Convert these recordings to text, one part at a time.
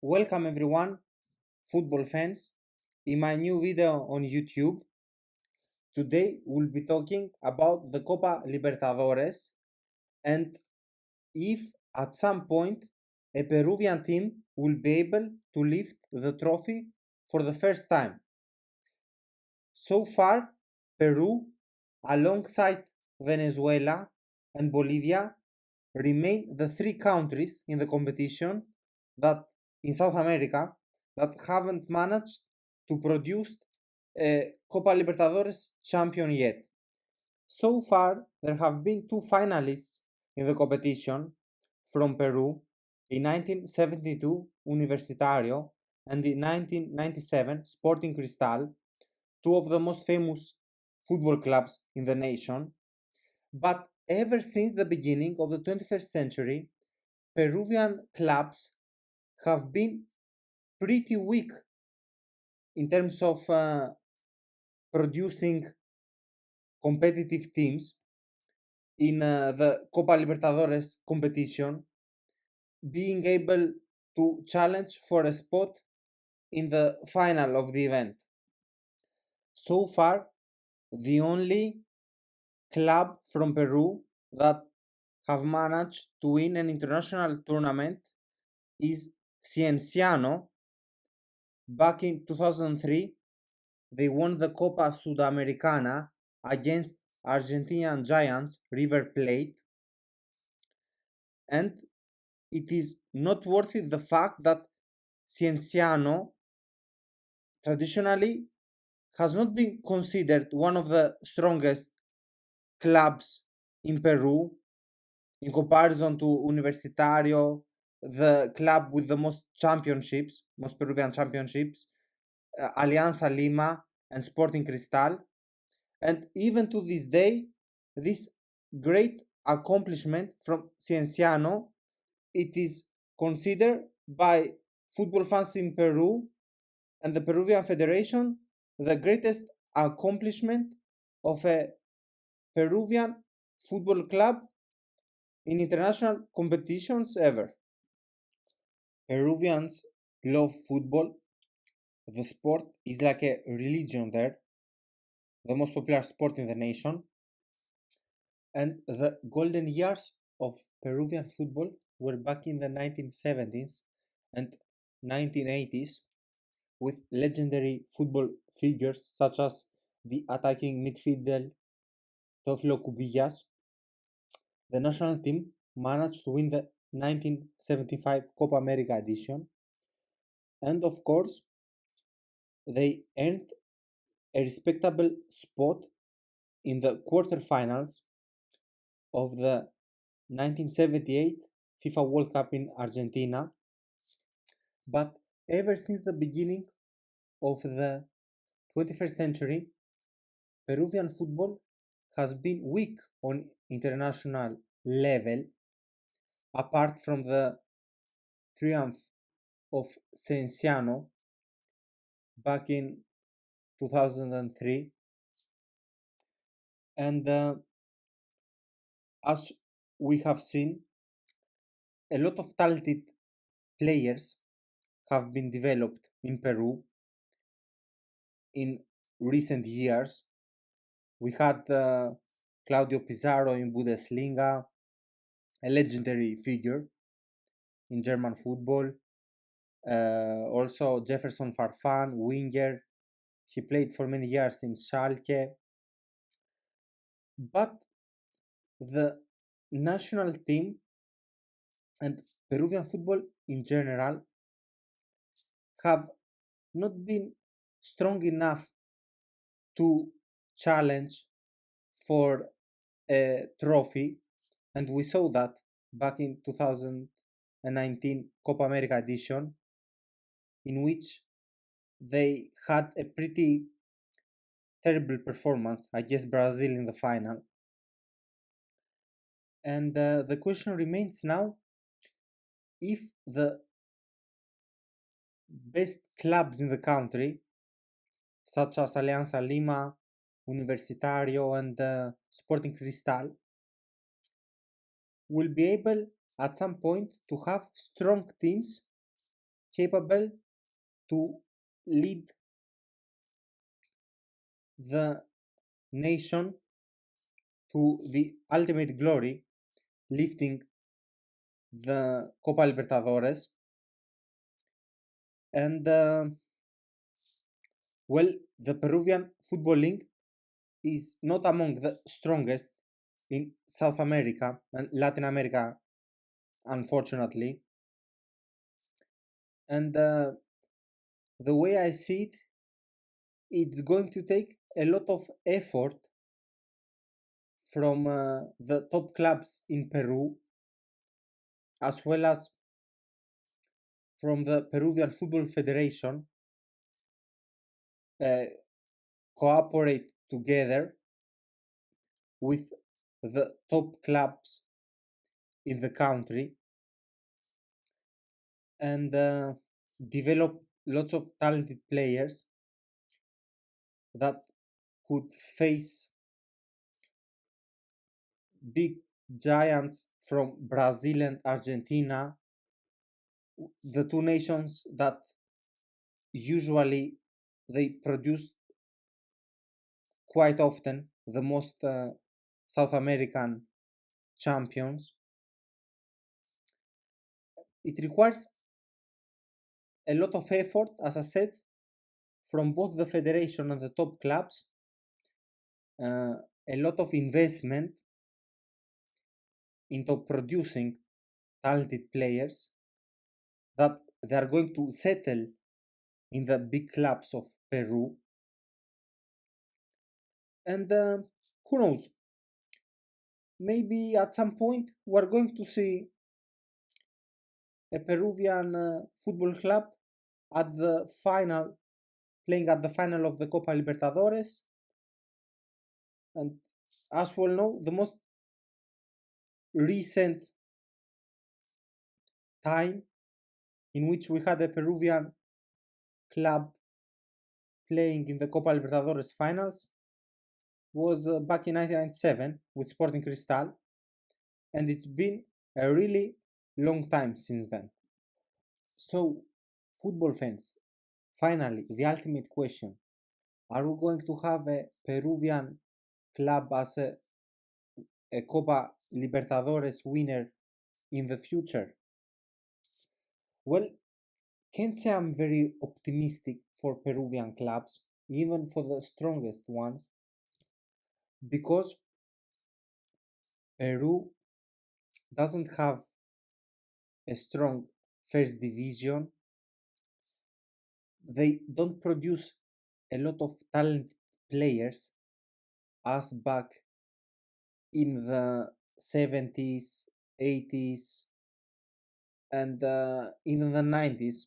Welcome everyone, football fans, in my new video on YouTube. Today we'll be talking about the Copa Libertadores and if at some point a Peruvian team will be able to lift the trophy for the first time. So far, Peru, alongside Venezuela and Bolivia, remain the three countries in the competition that in South America that haven't managed to produce a Copa Libertadores champion yet. So far, there have been two finalists in the competition from Peru in 1972 Universitario and in 1997 Sporting Cristal, two of the most famous football clubs in the nation. But ever since the beginning of the 21st century, Peruvian clubs have been pretty weak in terms of producing competitive teams in the Copa Libertadores competition, being able to challenge for a spot in the final of the event. So far, the only club from Peru that have managed to win an international tournament is Cienciano. Back in 2003, they won the Copa Sudamericana against Argentinian giants River Plate, and it is noteworthy the fact that Cienciano traditionally has not been considered one of the strongest clubs in Peru in comparison to Universitario, the club with the most championships, most Peruvian championships, Alianza Lima, and Sporting Cristal. And even to this day, this great accomplishment from Cienciano, it is considered by football fans in Peru and the Peruvian Federation the greatest accomplishment of a Peruvian football club in international competitions ever. Peruvians love football. The sport is like a religion there, the most popular sport in the nation. And the golden years of Peruvian football were back in the 1970s and 1980s with legendary football figures such as the attacking midfielder Teófilo Cubillas. The national team managed to win the 1975 Copa America edition, and of course, they earned a respectable spot in the quarterfinals of the 1978 FIFA World Cup in Argentina. But ever since the beginning of the 21st century, Peruvian football has been weak on international level, apart from the triumph of Cienciano back in 2003. And as we have seen, a lot of talented players have been developed in Peru in recent years. We had Claudio Pizarro in Bundesliga, a legendary figure in German football. Also Jefferson Farfan, winger. He played for many years in Schalke. But the national team and Peruvian football in general have not been strong enough to challenge for a trophy, and we saw that back in 2019 Copa America edition, in which they had a pretty terrible performance against Brazil in the final. And the question remains now, if the best clubs in the country, such as Alianza Lima, Universitario, and Sporting Cristal, will be able at some point to have strong teams capable to lead the nation to the ultimate glory, lifting the Copa Libertadores. And well, the Peruvian football league is not among the strongest in South America and Latin America, unfortunately. And the way I see it, it's going to take a lot of effort from the top clubs in Peru, as well as from the Peruvian Football Federation, uh, cooperate together with the top clubs in the country and develop lots of talented players that could face big giants from Brazil and Argentina, the two nations that usually they produce quite often the most South American champions. It requires a lot of effort, as I said, from both the federation and the top clubs, a lot of investment into producing talented players that they are going to settle in the big clubs of Peru. And who knows, maybe at some point we're going to see a Peruvian football club at the final, playing at the final of the Copa Libertadores. And as we all know, the most recent time in which we had a Peruvian club playing in the Copa Libertadores finals was back in 1997 with Sporting Cristal, and it's been a really long time since then. So, football fans, finally, the ultimate question: are we going to have a Peruvian club as a Copa Libertadores winner in the future? Well, can't say I'm very optimistic for Peruvian clubs, even for the strongest ones, because Peru doesn't have a strong first division. They don't produce a lot of talented players as back in the 70s, 80s, and even the 90s.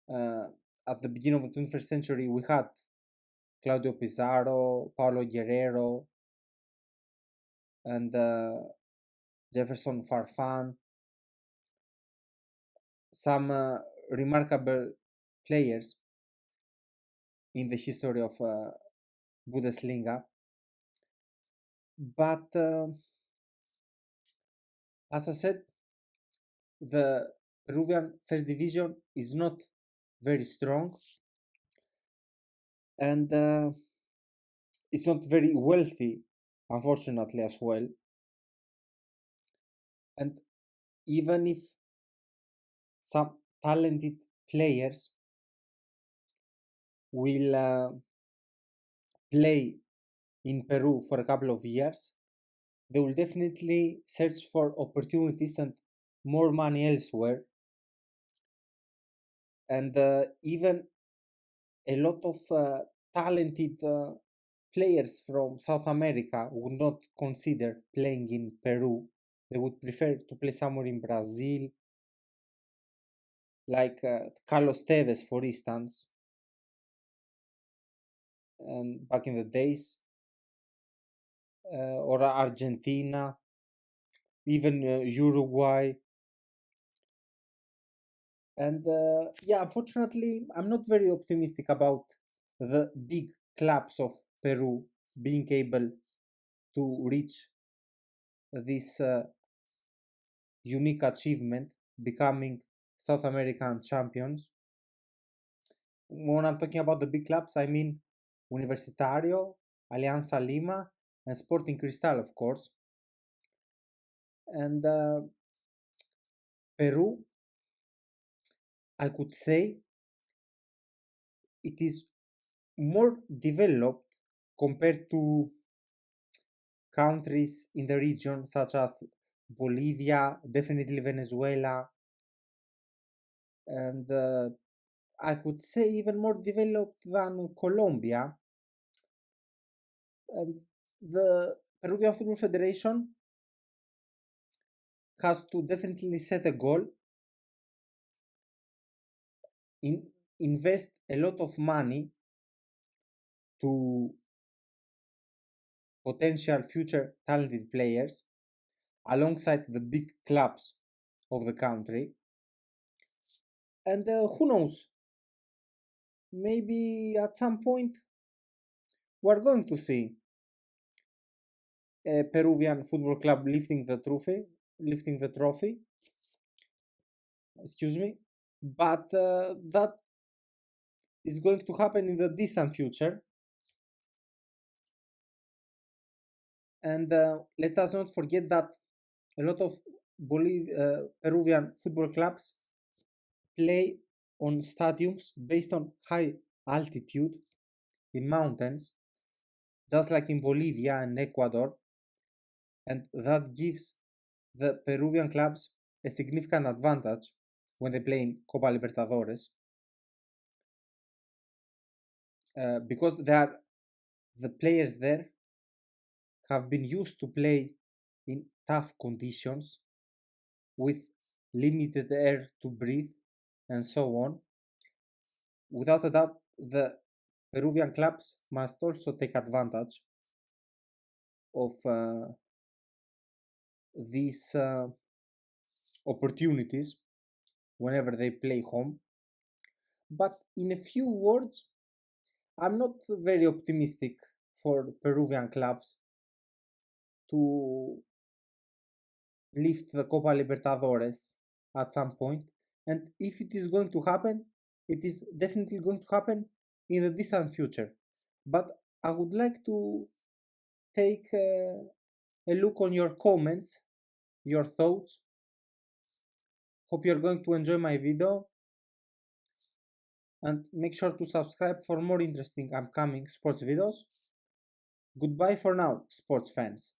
Uh, at the beginning of the 21st century, we had Claudio Pizarro, Paulo Guerrero, and Jefferson Farfan, some remarkable players in the history of Bundesliga. But as I said, the Peruvian first division is not very strong, and it's not very wealthy, unfortunately, as well. And even if some talented players will play in Peru for a couple of years, they will definitely search for opportunities and more money elsewhere. And even a lot of talented players from South America would not consider playing in Peru. They would prefer to play somewhere in Brazil, like Carlos Tevez, for instance, and back in the days, or Argentina, even Uruguay. And yeah, unfortunately, I'm not very optimistic about the big clubs of Peru being able to reach this unique achievement, becoming South American champions. When I'm talking about the big clubs, I mean Universitario, Alianza Lima, and Sporting Cristal, of course. And Peru, I could say it is more developed compared to countries in the region such as Bolivia, definitely Venezuela, and I could say even more developed than Colombia. And the Peruvian Football Federation has to definitely set a goal, in, invest a lot of money to potential future talented players alongside the big clubs of the country. And who knows, maybe at some point we're going to see a Peruvian football club lifting the trophy. Excuse me, but that is going to happen in the distant future. And let us not forget that a lot of Peruvian football clubs play on stadiums based on high altitude in mountains, just like in Bolivia and Ecuador, and that gives the Peruvian clubs a significant advantage when they play in Copa Libertadores, because the players there have been used to play in tough conditions with limited air to breathe and so on. Without a doubt, the Peruvian clubs must also take advantage of these opportunities whenever they play home. But in a few words, I'm not very optimistic for Peruvian clubs to lift the Copa Libertadores at some point. And if it is going to happen, it is definitely going to happen in the distant future. But I would like to take a look on your comments, your thoughts. Hope you're going to enjoy my video, and make sure to subscribe for more interesting upcoming sports videos. Goodbye for now, sports fans.